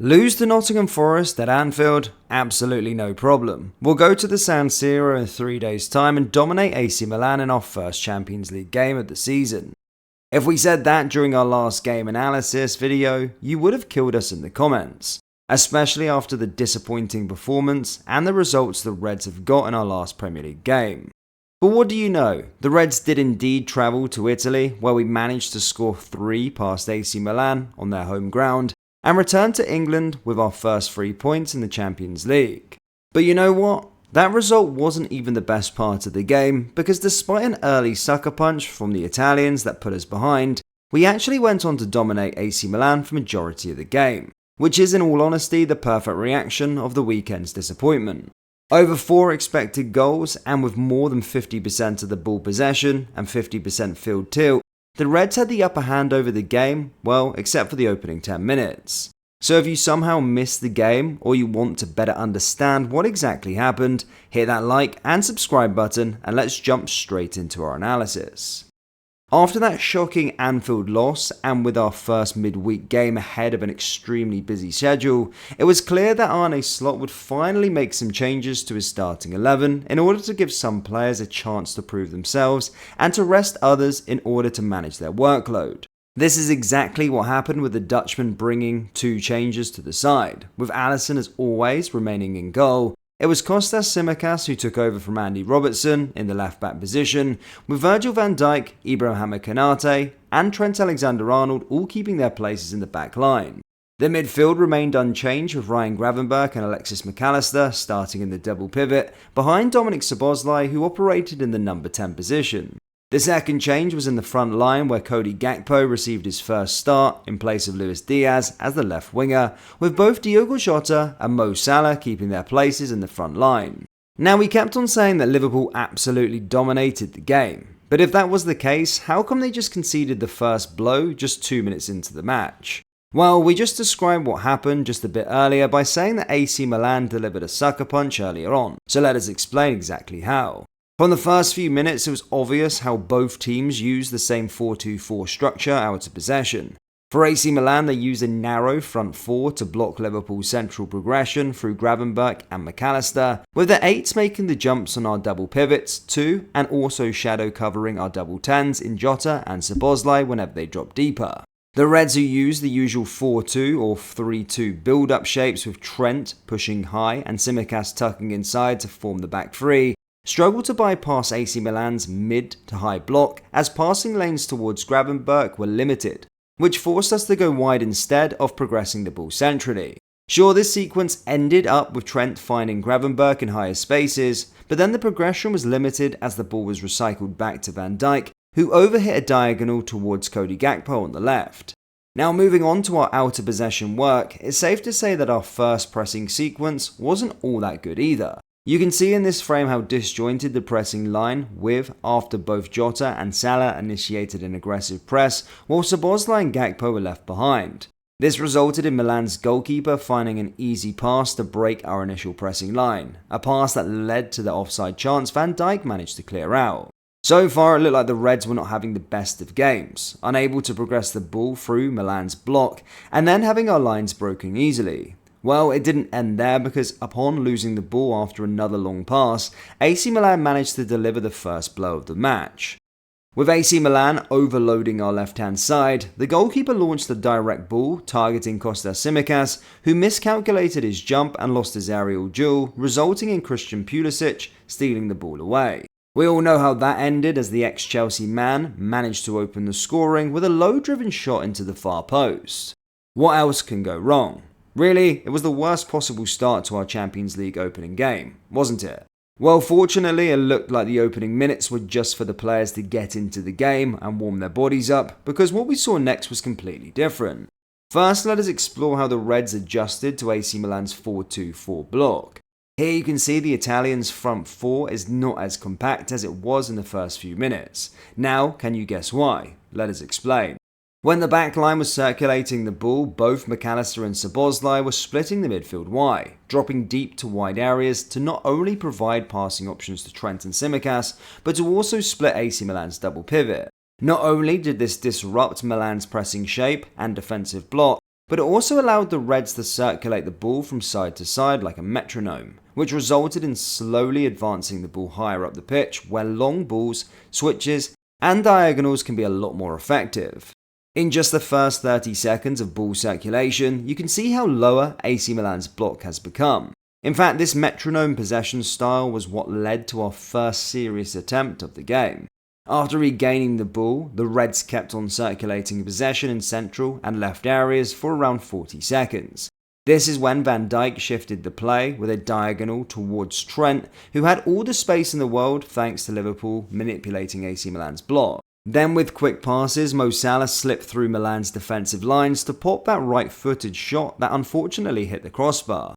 Lose to Nottingham Forest at Anfield? Absolutely no problem. We'll go to the San Siro in 3 days' time and dominate AC Milan in our first Champions League game of the season. If we said that during our last game analysis video, you would have killed us in the comments, especially after the disappointing performance and the results the Reds have got in our last Premier League game. But what do you know? The Reds did indeed travel to Italy, where we managed to score 3 past AC Milan on their home ground, and return to England with our first 3 points in the Champions League. But you know what? That result wasn't even the best part of the game, because despite an early sucker punch from the Italians that put us behind, we actually went on to dominate AC Milan for majority of the game, which is in all honesty the perfect reaction of the weekend's disappointment. Over 4 expected goals, and with more than 50% of the ball possession and 50% field tilt, the Reds had the upper hand over the game, well, except for the opening 10 minutes. So if you somehow missed the game, or you want to better understand what exactly happened, hit that like and subscribe button and let's jump straight into our analysis. After that shocking Anfield loss, and with our first midweek game ahead of an extremely busy schedule, it was clear that Arne Slot would finally make some changes to his starting 11 in order to give some players a chance to prove themselves and to rest others in order to manage their workload. This is exactly what happened, with the Dutchman bringing 2 changes to the side, with Alisson as always remaining in goal. It was Kostas Tsimikas who took over from Andy Robertson in the left-back position, with Virgil van Dijk, Ibrahim Konate and Trent Alexander-Arnold all keeping their places in the back line. The midfield remained unchanged, with Ryan Gravenberch and Alexis McAllister starting in the double pivot, behind Dominik Szoboszlai, who operated in the number 10 position. The second change was in the front line, where Cody Gakpo received his first start in place of Luis Diaz as the left winger, with both Diogo Jota and Mo Salah keeping their places in the front line. Now, we kept on saying that Liverpool absolutely dominated the game, but if that was the case, how come they just conceded the first blow just 2 minutes into the match? Well, we just described what happened just a bit earlier by saying that AC Milan delivered a sucker punch earlier on, so let us explain exactly how. From the first few minutes, it was obvious how both teams used the same 4-2-4 structure out of possession. For AC Milan, they used a narrow front 4 to block Liverpool's central progression through Gravenberch and McAllister, with the 8s making the jumps on our double pivots too, and also shadow covering our double 10s in Jota and Szoboszlai whenever they dropped deeper. The Reds, who used the usual 4-2 or 3-2 build-up shapes, with Trent pushing high and Tsimikas tucking inside to form the back 3, struggled to bypass AC Milan's mid to high block, as passing lanes towards Gravenberch were limited, which forced us to go wide instead of progressing the ball centrally. Sure, this sequence ended up with Trent finding Gravenberch in higher spaces, but then the progression was limited as the ball was recycled back to Van Dijk, who overhit a diagonal towards Cody Gakpo on the left. Now, moving on to our outer possession work, it's safe to say that our first pressing sequence wasn't all that good either. You can see in this frame how disjointed the pressing line with, after both Jota and Salah initiated an aggressive press, while Szoboszlai and Gakpo were left behind. This resulted in Milan's goalkeeper finding an easy pass to break our initial pressing line, a pass that led to the offside chance Van Dijk managed to clear out. So far, it looked like the Reds were not having the best of games, unable to progress the ball through Milan's block, and then having our lines broken easily. Well, it didn't end there, because upon losing the ball after another long pass, AC Milan managed to deliver the first blow of the match. With AC Milan overloading our left-hand side, the goalkeeper launched a direct ball targeting Kostas Tsimikas, who miscalculated his jump and lost his aerial duel, resulting in Christian Pulisic stealing the ball away. We all know how that ended, as the ex-Chelsea man managed to open the scoring with a low-driven shot into the far post. What else can go wrong? Really, it was the worst possible start to our Champions League opening game, wasn't it? Well, fortunately, it looked like the opening minutes were just for the players to get into the game and warm their bodies up, because what we saw next was completely different. First, let us explore how the Reds adjusted to AC Milan's 4-2-4 block. Here you can see the Italians' front 4 is not as compact as it was in the first few minutes. Now, can you guess why? Let us explain. When the back line was circulating the ball, both McAllister and Szoboszlai were splitting the midfield wide, dropping deep to wide areas to not only provide passing options to Trent and Tsimikas, but to also split AC Milan's double pivot. Not only did this disrupt Milan's pressing shape and defensive block, but it also allowed the Reds to circulate the ball from side to side like a metronome, which resulted in slowly advancing the ball higher up the pitch where long balls, switches, and diagonals can be a lot more effective. In just the first 30 seconds of ball circulation, you can see how lower AC Milan's block has become. In fact, this metronome possession style was what led to our first serious attempt of the game. After regaining the ball, the Reds kept on circulating possession in central and left areas for around 40 seconds. This is when Van Dijk shifted the play with a diagonal towards Trent, who had all the space in the world thanks to Liverpool manipulating AC Milan's block. Then with quick passes, Mo Salah slipped through Milan's defensive lines to pop that right-footed shot that unfortunately hit the crossbar.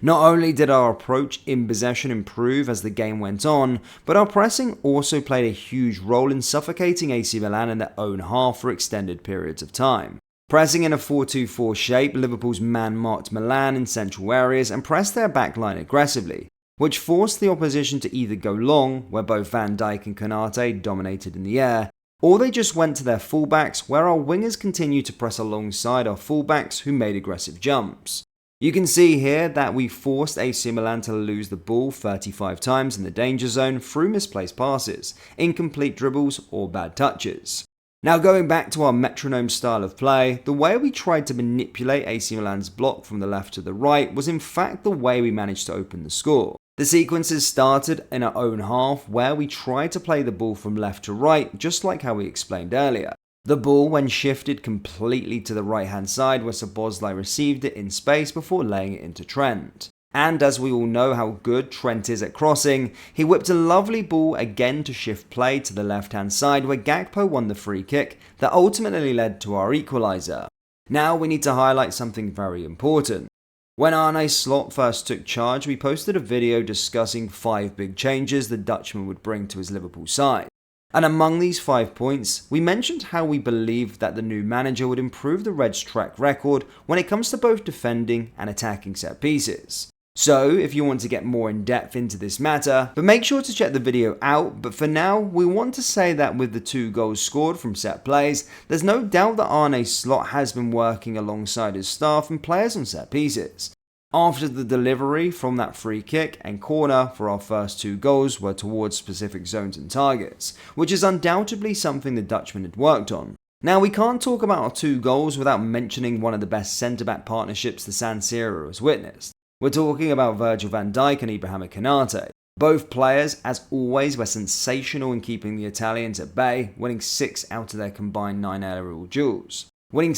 Not only did our approach in possession improve as the game went on, but our pressing also played a huge role in suffocating AC Milan in their own half for extended periods of time. Pressing in a 4-2-4 shape, Liverpool's man-marked Milan in central areas and pressed their backline aggressively, which forced the opposition to either go long, where both Van Dijk and Konate dominated in the air, or they just went to their fullbacks, where our wingers continued to press alongside our fullbacks who made aggressive jumps. You can see here that we forced AC Milan to lose the ball 35 times in the danger zone through misplaced passes, incomplete dribbles, or bad touches. Now going back to our metronome style of play, the way we tried to manipulate AC Milan's block from the left to the right was in fact the way we managed to open the score. The sequences started in our own half where we tried to play the ball from left to right, just like how we explained earlier. The ball when shifted completely to the right hand side where Szoboszlai received it in space before laying it into Trent. And as we all know how good Trent is at crossing, he whipped a lovely ball again to shift play to the left hand side where Gakpo won the free kick that ultimately led to our equaliser. Now we need to highlight something very important. When Arne Slot first took charge, we posted a video discussing 5 big changes the Dutchman would bring to his Liverpool side. And among these 5 points, we mentioned how we believed that the new manager would improve the Reds' track record when it comes to both defending and attacking set pieces. So, if you want to get more in depth into this matter, but make sure to check the video out, but for now, we want to say that with the 2 goals scored from set plays, there's no doubt that Arne Slot has been working alongside his staff and players on set pieces. After the delivery from that free kick and corner for our first 2 goals were towards specific zones and targets, which is undoubtedly something the Dutchman had worked on. Now we can't talk about our 2 goals without mentioning one of the best centre-back partnerships the San Siro has witnessed. We're talking about Virgil van Dijk and Ibrahima Konate. Both players, as always, were sensational in keeping the Italians at bay, winning 6 out of their combined 9 aerial duels. And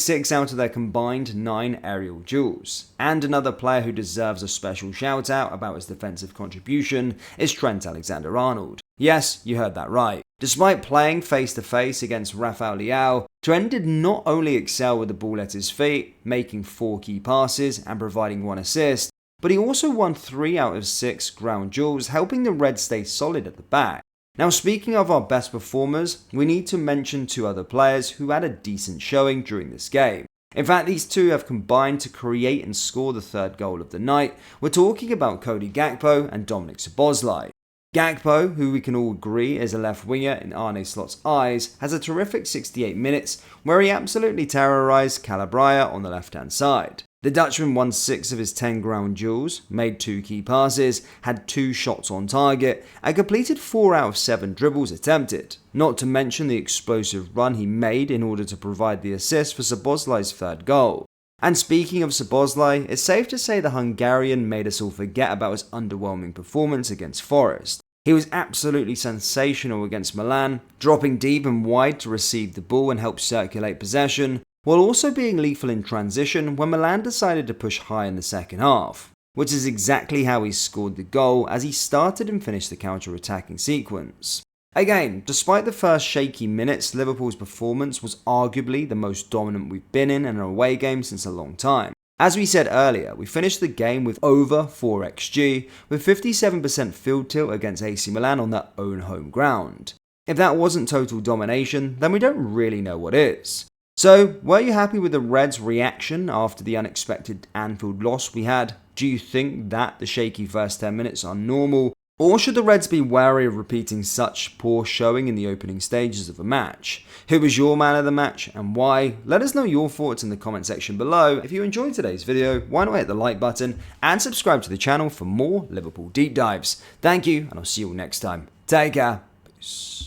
another player who deserves a special shout out about his defensive contribution is Trent Alexander-Arnold. Yes, you heard that right. Despite playing face to face against Rafael Leao, Trent did not only excel with the ball at his feet, making 4 key passes and providing 1 assist, but he also won 3 out of 6 ground duels, helping the Reds stay solid at the back. Now speaking of our best performers, we need to mention 2 other players who had a decent showing during this game. In fact, these 2 have combined to create and score the 3rd goal of the night. We're talking about Cody Gakpo and Dominik Szoboszlai. Gakpo, who we can all agree is a left winger in Arne Slot's eyes, has a terrific 68 minutes where he absolutely terrorised Calabria on the left hand side. The Dutchman won 6 of his 10 ground duels, made 2 key passes, had 2 shots on target, and completed 4 out of 7 dribbles attempted, not to mention the explosive run he made in order to provide the assist for Szoboszlai's 3rd goal. And speaking of Szoboszlai, it's safe to say the Hungarian made us all forget about his underwhelming performance against Forest. He was absolutely sensational against Milan, dropping deep and wide to receive the ball and help circulate possession, while also being lethal in transition when Milan decided to push high in the second half, which is exactly how he scored the goal as he started and finished the counter-attacking sequence. Again, despite the first shaky minutes, Liverpool's performance was arguably the most dominant we've been in an away game since a long time. As we said earlier, we finished the game with over 4xG, with 57% field tilt against AC Milan on their own home ground. If that wasn't total domination, then we don't really know what is. So, were you happy with the Reds' reaction after the unexpected Anfield loss we had? Do you think that the shaky first 10 minutes are normal? Or should the Reds be wary of repeating such poor showing in the opening stages of a match? Who was your man of the match and why? Let us know your thoughts in the comment section below. If you enjoyed today's video, why not hit the like button and subscribe to the channel for more Liverpool deep dives. Thank you, and I'll see you all next time. Take care. Peace.